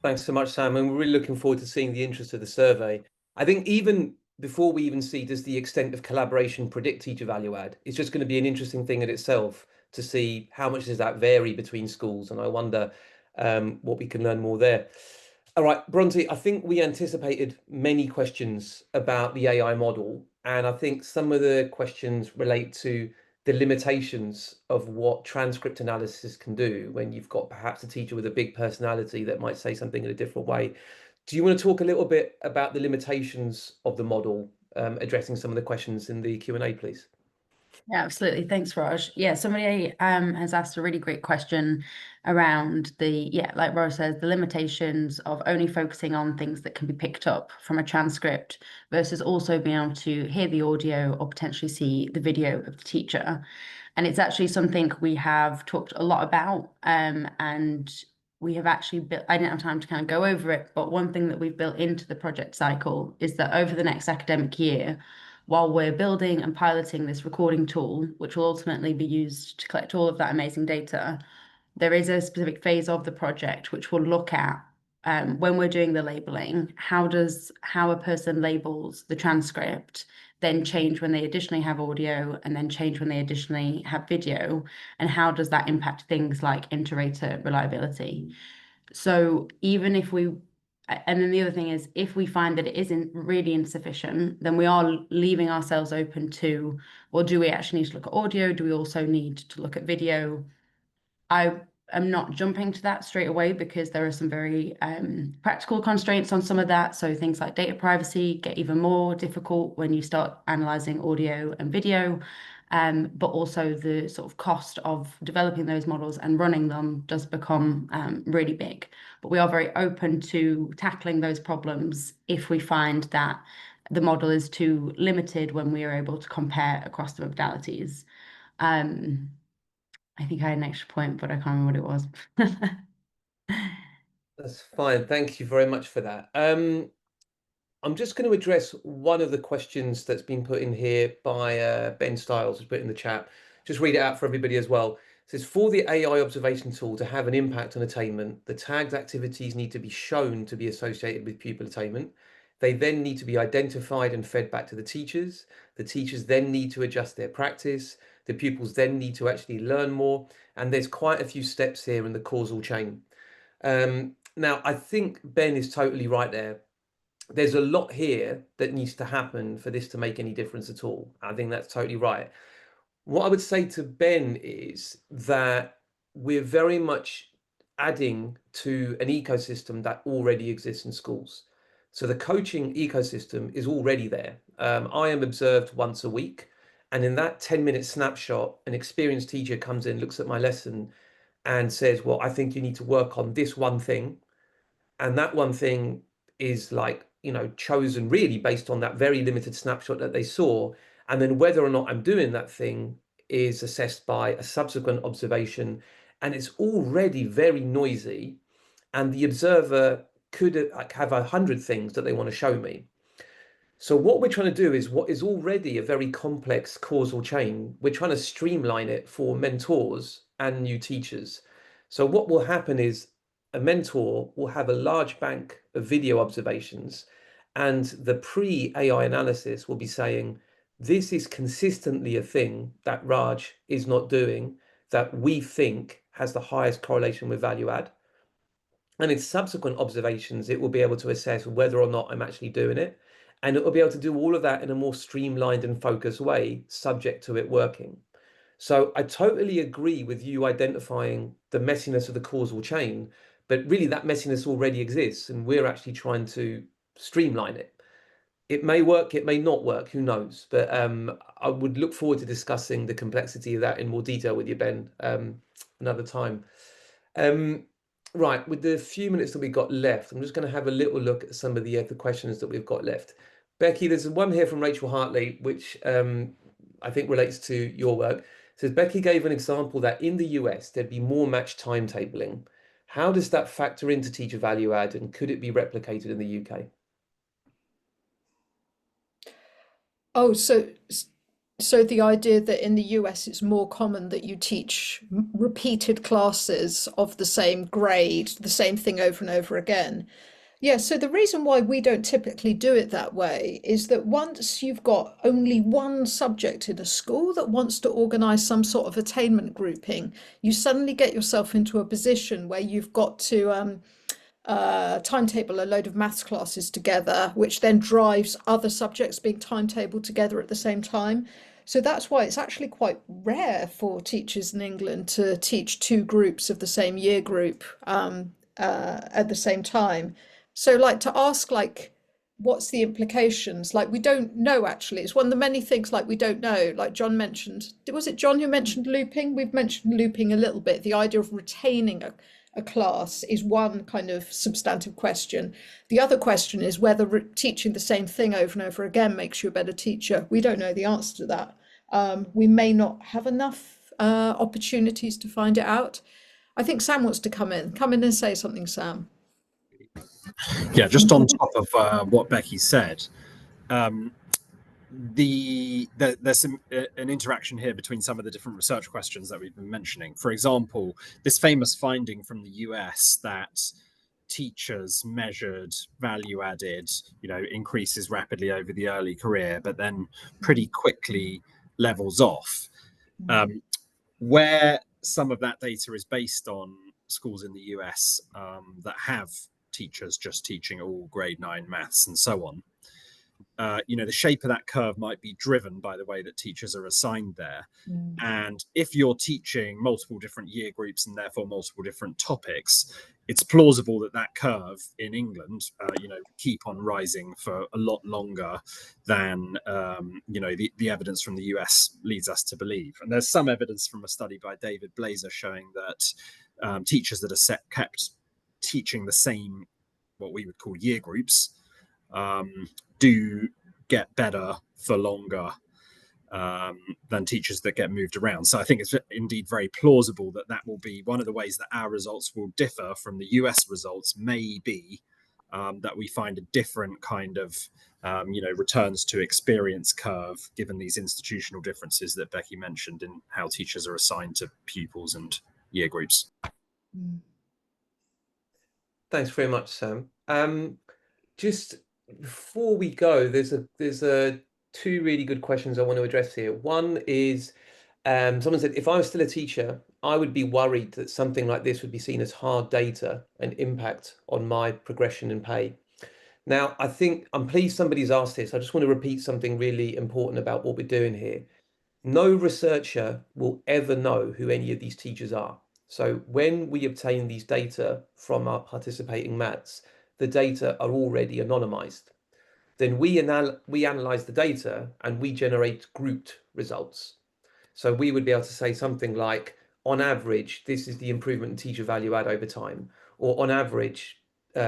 Thanks so much, Sam. And we're really looking forward to seeing the interest of the survey. I think even before we even see does the extent of collaboration predict teacher value add, it's just going to be an interesting thing in itself to see how much does that vary between schools. And I wonder what we can learn more there. All right, Bronte, I think we anticipated many questions about the AI model. And I think some of the questions relate to the limitations of what transcript analysis can do when you've got perhaps a teacher with a big personality that might say something in a different way. Do you want to talk a little bit about the limitations of the model, addressing some of the questions in the Q&A, please? Yeah, absolutely. Thanks, Raj. Yeah, somebody has asked a really great question around like Raj says, the limitations of only focusing on things that can be picked up from a transcript versus also being able to hear the audio or potentially see the video of the teacher. And it's actually something we have talked a lot about, and we have actually built, I didn't have time to kind of go over it, but one thing that we've built into the project cycle is that over the next academic year, while we're building and piloting this recording tool, which will ultimately be used to collect all of that amazing data, there is a specific phase of the project which will look at when we're doing the labeling, how a person labels the transcript then change when they additionally have audio and then change when they additionally have video, and how does that impact things like inter-rater reliability. So even if we and then the other thing is, if we find that it isn't really insufficient, then we are leaving ourselves open to, well, do we actually need to look at audio? Do we also need to look at video? I am not jumping to that straight away because there are some very practical constraints on some of that. So things like data privacy get even more difficult when you start analyzing audio and video. But also the sort of cost of developing those models and running them does become really big. But we are very open to tackling those problems if we find that the model is too limited when we are able to compare across the modalities. I think I had an extra point, but I can't remember what it was. That's fine. Thank you very much for that. I'm just going to address one of the questions that's been put in here by Ben Stiles, who's put in the chat. Just read it out for everybody as well. It says, for the AI observation tool to have an impact on attainment, the tagged activities need to be shown to be associated with pupil attainment. They then need to be identified and fed back to the teachers. The teachers then need to adjust their practice. The pupils then need to actually learn more. And there's quite a few steps here in the causal chain. Now, I think Ben is totally right there. There's a lot here that needs to happen for this to make any difference at all. I think that's totally right. What I would say to Ben is that we're very much adding to an ecosystem that already exists in schools. So the coaching ecosystem is already there. I am observed once a week, and in that 10-minute snapshot, an experienced teacher comes in, looks at my lesson, and says, well, I think you need to work on this one thing. And that one thing is like, chosen really based on that very limited snapshot that they saw. And then whether or not I'm doing that thing is assessed by a subsequent observation. And it's already very noisy. And the observer could like have 100 things that they want to show me. So what we're trying to do is what is already a very complex causal chain. We're trying to streamline it for mentors and new teachers. So what will happen is a mentor will have a large bank of video observations, and the pre-AI analysis will be saying, this is consistently a thing that Raj is not doing that we think has the highest correlation with value add. And in subsequent observations, it will be able to assess whether or not I'm actually doing it. And it will be able to do all of that in a more streamlined and focused way, subject to it working. So I totally agree with you identifying the messiness of the causal chain, but really that messiness already exists, and we're actually trying to streamline it. It may work, it may not work, who knows? But I would look forward to discussing the complexity of that in more detail with you, Ben, another time. Right, with the few minutes that we've got left, I'm just going to have a little look at some of the questions that we've got left. Becky, there's one here from Rachel Hartley, which I think relates to your work. It says, Becky gave an example that in the US, there'd be more match timetabling. How does that factor into teacher value add, and could it be replicated in the UK? Oh, so the idea that in the US it's more common that you teach repeated classes of the same grade, the same thing over and over again. Yeah, so the reason why we don't typically do it that way is that once you've got only one subject in a school that wants to organise some sort of attainment grouping, you suddenly get yourself into a position where you've got to timetable a load of maths classes together, which then drives other subjects being timetabled together at the same time. So that's why it's actually quite rare for teachers in England to teach two groups of the same year group at the same time. So like to ask like, what's the implications? Like we don't know actually. It's one of the many things like we don't know. Like John mentioned, was it John who mentioned looping? We've mentioned looping a little bit. The idea of retaining a class is one kind of substantive question. The other question is whether teaching the same thing over and over again makes you a better teacher. We don't know the answer to that. We may not have enough opportunities to find it out. I think Sam wants to come in. Come in and say something, Sam. Yeah, just on top of what Becky said, there's an interaction here between some of the different research questions that we've been mentioning. For example, this famous finding from the US that teachers measured value added, increases rapidly over the early career, but then pretty quickly levels off. Where some of that data is based on schools in the US that have teachers just teaching all grade 9 maths and so on. The shape of that curve might be driven by the way that teachers are assigned there. And if you're teaching multiple different year groups and therefore multiple different topics, it's plausible that that curve in England, keep on rising for a lot longer than, the evidence from the US leads us to believe. And there's some evidence from a study by David Blazer showing that teachers that are kept teaching the same, what we would call year groups, do get better for longer than teachers that get moved around. So I think it's indeed very plausible that that will be one of the ways that our results will differ from the US results, may be that we find a different kind of, returns to experience curve, given these institutional differences that Becky mentioned in how teachers are assigned to pupils and year groups. Thanks very much, Sam. Just before we go, there's two really good questions I want to address here. One is, someone said, if I was still a teacher, I would be worried that something like this would be seen as hard data and impact on my progression and pay. Now, I think I'm pleased somebody's asked this. I just want to repeat something really important about what we're doing here. No researcher will ever know who any of these teachers are. So when we obtain these data from our participating mats, the data are already anonymized. Then we analyze the data and we generate grouped results. So we would be able to say something like, on average, this is the improvement in teacher value add over time, or on average,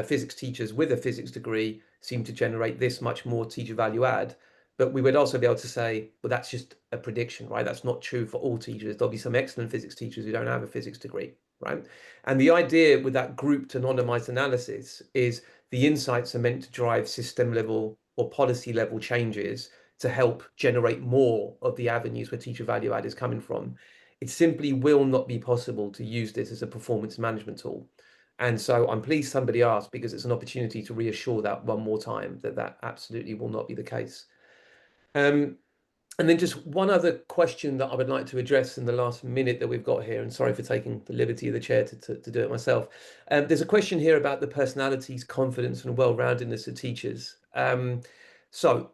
physics teachers with a physics degree seem to generate this much more teacher value add. But we would also be able to say, well, that's just a prediction, right? That's not true for all teachers. There'll be some excellent physics teachers who don't have a physics degree, right? And the idea with that grouped anonymized analysis is the insights are meant to drive system level or policy level changes to help generate more of the avenues where teacher value add is coming from. It simply will not be possible to use this as a performance management tool. And so I'm pleased somebody asked, because it's an opportunity to reassure that one more time, that that absolutely will not be the case. And then just one other question that I would like to address in the last minute that we've got here, and sorry for taking the liberty of the chair to do it myself. There's a question here about the personalities, confidence, and well-roundedness of teachers. So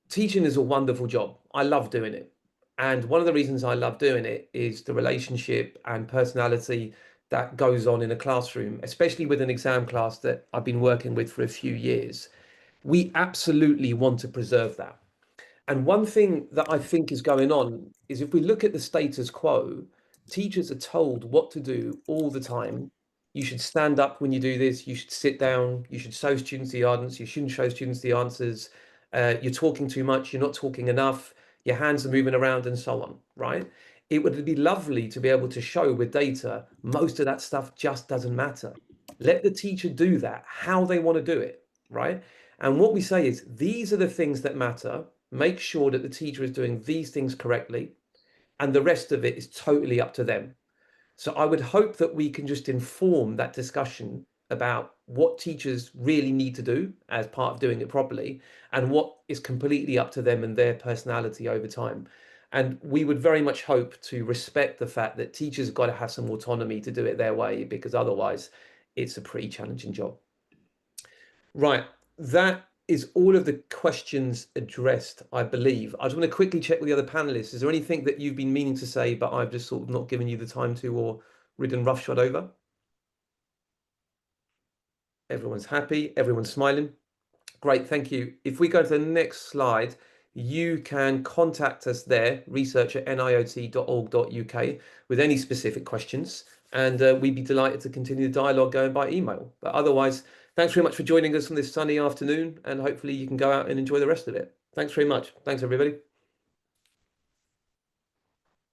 teaching is a wonderful job. I love doing it. And one of the reasons I love doing it is the relationship and personality that goes on in a classroom, especially with an exam class that I've been working with for a few years. We absolutely want to preserve that. And one thing that I think is going on is, if we look at the status quo, teachers are told what to do all the time. You should stand up when you do this. You should sit down. You should show students the answers. You shouldn't show students the answers. You're talking too much. You're not talking enough. Your hands are moving around and so on, right? It would be lovely to be able to show with data, most of that stuff just doesn't matter. Let the teacher do that, how they want to do it, right? And what we say is, these are the things that matter. Make sure that the teacher is doing these things correctly, and the rest of it is totally up to them. So I would hope that we can just inform that discussion about what teachers really need to do as part of doing it properly, and what is completely up to them and their personality over time. And we would very much hope to respect the fact that teachers have got to have some autonomy to do it their way, because otherwise it's a pretty challenging job. Right, that is all of the questions addressed, I believe. I just want to quickly check with the other panelists. Is there anything that you've been meaning to say, but I've just sort of not given you the time to, or ridden roughshod over? Everyone's happy, everyone's smiling. Great, thank you. If we go to the next slide, you can contact us there, research@niot.org.uk, with any specific questions, and we'd be delighted to continue the dialogue going by email. But otherwise, thanks very much for joining us on this sunny afternoon, and hopefully you can go out and enjoy the rest of it. Thanks very much. Thanks, everybody.